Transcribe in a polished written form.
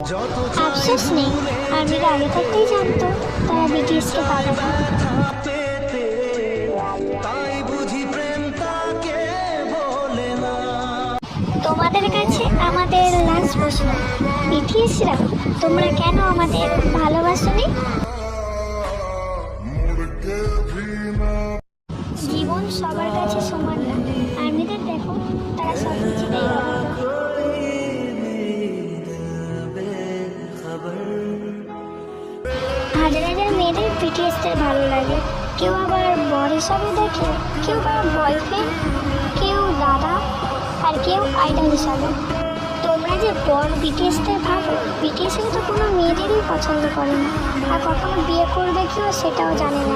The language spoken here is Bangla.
আফসোস নেই, আর্মিরা আগে থাকতেই জানতো তারা বিটিএসকে পাবে না। তোমাদের কাছে আমাদের লাস্ট প্রশ্ন, বিটিএসরা তোমরা কেন আমাদের ভালোবাসোনি? জীবন সবার কাছে সমান না, আর্মিদের দেখো তারা সব কিছুতেই অবহেলা। হাজার হাজার মেয়েদের বিটিএসদের ভালো লাগে, কেউ আবার বর হিসাবে দেখে, কেউ আবার বয়ফ্রেন্ড, কেউ দাদা, আর কেউ আইডল হিসাবে। তোমরা যে বর বিটিএসদের ভাবো, বিটিএসকে তো কোনো মেয়েদেরই পছন্দ করে না, আর কখনো বিয়ে করবে কেউ সেটাও জানে না।